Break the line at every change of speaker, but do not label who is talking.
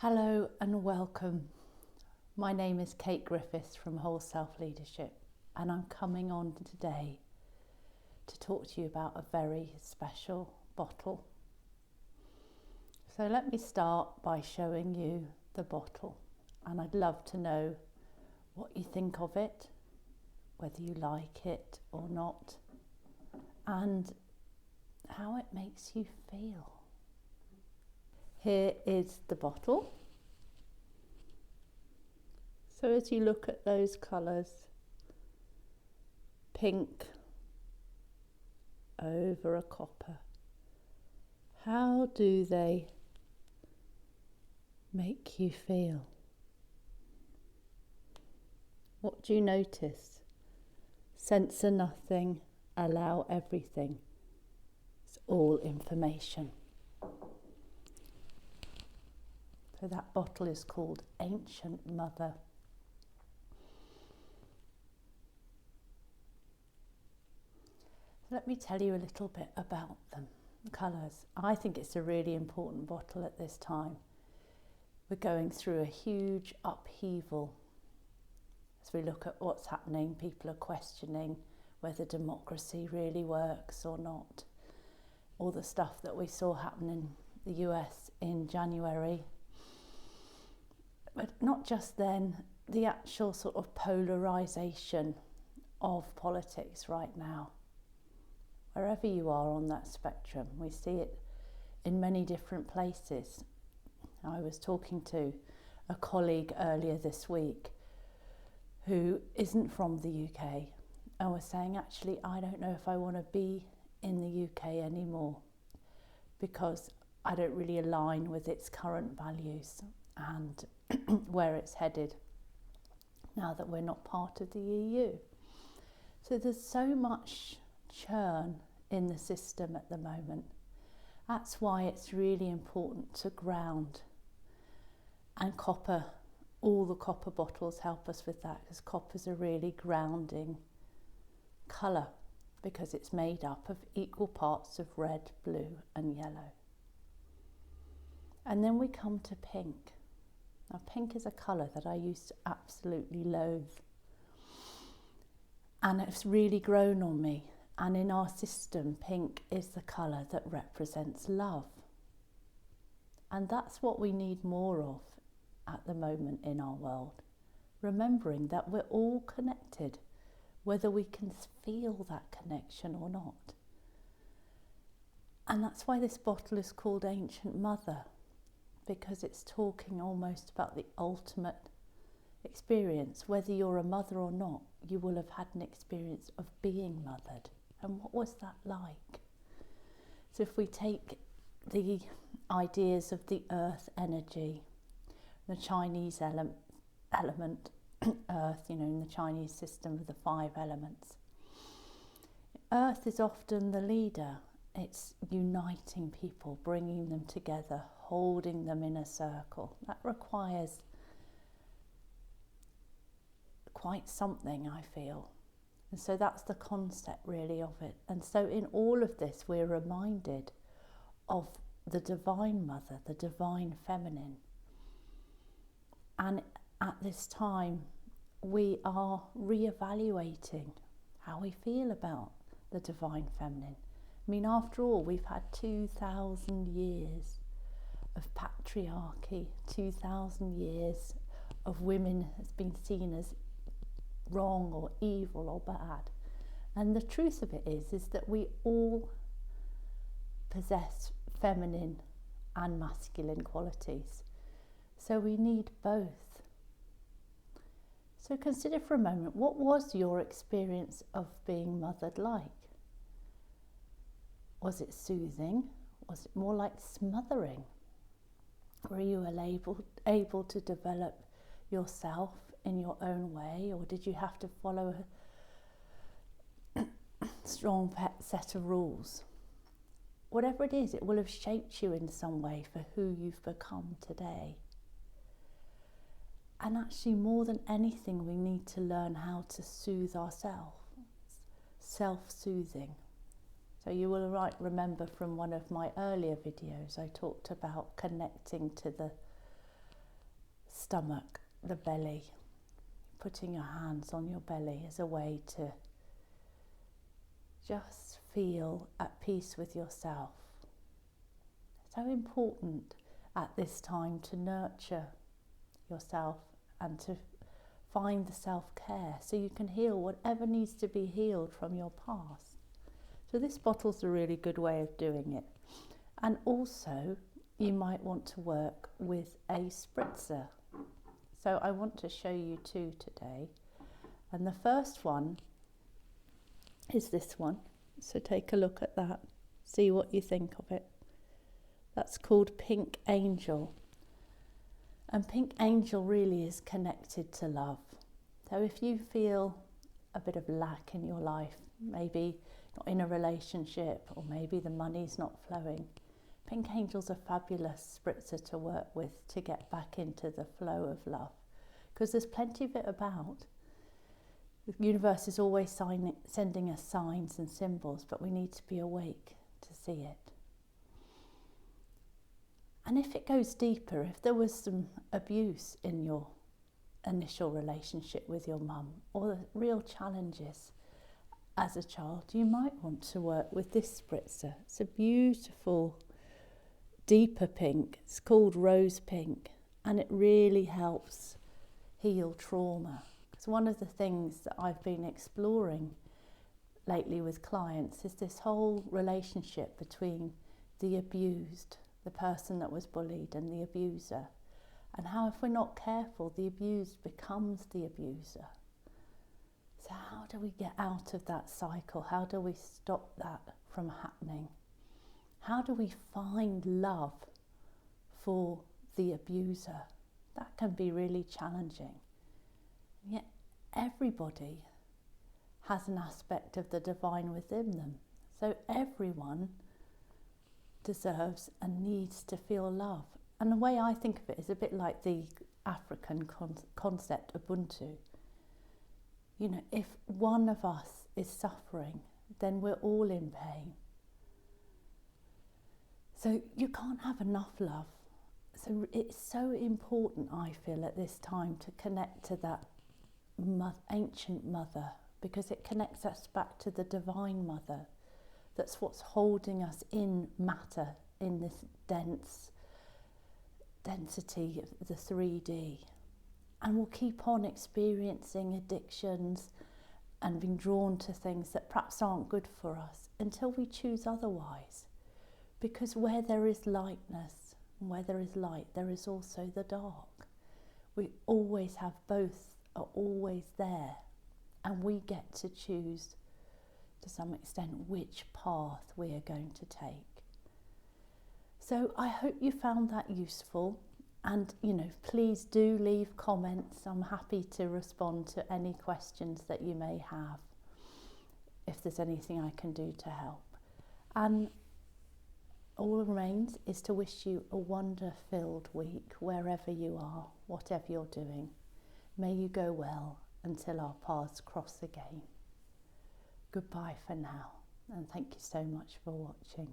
Hello and welcome. My name is Kate Griffiths from Whole Self Leadership, and I'm coming on today to talk to you about a very special bottle. So let me start by showing you the bottle, and I'd love to know what you think of it, whether you like it or not, and how it makes you feel. Here is the bottle. So as you look at those colours, pink over a copper, how do they make you feel? What do you notice? Censor nothing, allow everything. It's all information. So that bottle is called Ancient Mother. Let me tell you a little bit about them, the colours. I think it's a really important bottle at this time. We're going through a huge upheaval. As we look at what's happening, people are questioning whether democracy really works or not. All the stuff that we saw happen in the US in January. But not just then, the actual sort of polarisation of politics right now. Wherever you are on that spectrum, we see it in many different places. I was talking to a colleague earlier this week who isn't from the UK and was saying, actually, I don't know if I want to be in the UK anymore because I don't really align with its current values and where it's headed now that we're not part of the EU. So there's so much churn in the system at the moment. That's why it's really important to ground, and copper, all the copper bottles help us with that, because copper's a really grounding colour because it's made up of equal parts of red, blue and yellow. And then we come to pink. Now pink is a colour that I used to absolutely loathe, and it's really grown on me. And in our system, pink is the colour that represents love. And that's what we need more of at the moment in our world. Remembering that we're all connected, whether we can feel that connection or not. And that's why this bottle is called Ancient Mother, because it's talking almost about the ultimate experience. Whether you're a mother or not, you will have had an experience of being mothered. And what was that like? So if we take the ideas of the earth energy, the Chinese element, earth, in the Chinese system of the 5 elements. Earth is often the leader. It's uniting people, bringing them together, holding them in a circle. That requires quite something, I feel. And so that's the concept really of it. And so in all of this, we're reminded of the Divine Mother, the Divine Feminine. And at this time, we are re-evaluating how we feel about the Divine Feminine. I mean, after all, we've had 2,000 years of patriarchy, 2,000 years of women has been seen as wrong or evil or bad. And the truth of it is that we all possess feminine and masculine qualities. So we need both. So consider for a moment, what was your experience of being mothered like? Was it soothing? Was it more like smothering? Were you able to develop yourself in your own way, or did you have to follow a strong set of rules? Whatever it is, it will have shaped you in some way for who you've become today. And actually, more than anything, we need to learn how to soothe ourselves, self-soothing. So you will remember from one of my earlier videos, I talked about connecting to the stomach, the belly, putting your hands on your belly as a way to just feel at peace with yourself. So important at this time to nurture yourself and to find the self-care so you can heal whatever needs to be healed from your past. So this bottle's a really good way of doing it. And also you might want to work with a spritzer. So I want to show you two today. And the first one is this one. So take a look at that. See what you think of it. That's called Pink Angel. And Pink Angel really is connected to love. So if you feel a bit of lack in your life, maybe not in a relationship, or maybe the money's not flowing, Pink Angel's a fabulous spritzer to work with to get back into the flow of love. Because there's plenty of it about. The universe is always sending us signs and symbols, but we need to be awake to see it. And if it goes deeper, if there was some abuse in your initial relationship with your mum, or the real challenges as a child, you might want to work with this spritzer. It's a beautiful, deeper pink. It's called Rose Pink, and it really helps heal trauma. It's one of the things that I've been exploring lately with clients is this whole relationship between the abused, the person that was bullied, and the abuser, and how if we're not careful, the abused becomes the abuser. So how do we get out of that cycle? How do we stop that from happening? How do we find love for the abuser? That can be really challenging. And yet everybody has an aspect of the divine within them. So everyone deserves and needs to feel love. And the way I think of it is a bit like the African concept Ubuntu. You know, if one of us is suffering, then we're all in pain. So you can't have enough love. So it's so important, I feel, at this time to connect to that ancient mother, because it connects us back to the divine mother. That's what's holding us in matter, in this density of the 3D. And we'll keep on experiencing addictions and being drawn to things that perhaps aren't good for us until we choose otherwise. Because where there is lightness and where there is light, there is also the dark. We always have both, are always there, and we get to choose to some extent which path we are going to take. So I hope you found that useful, and please do leave comments. I'm happy to respond to any questions that you may have, if there's anything I can do to help. And all that remains is to wish you a wonder-filled week wherever you are, whatever you're doing. May you go well until our paths cross again. Goodbye for now, and thank you so much for watching.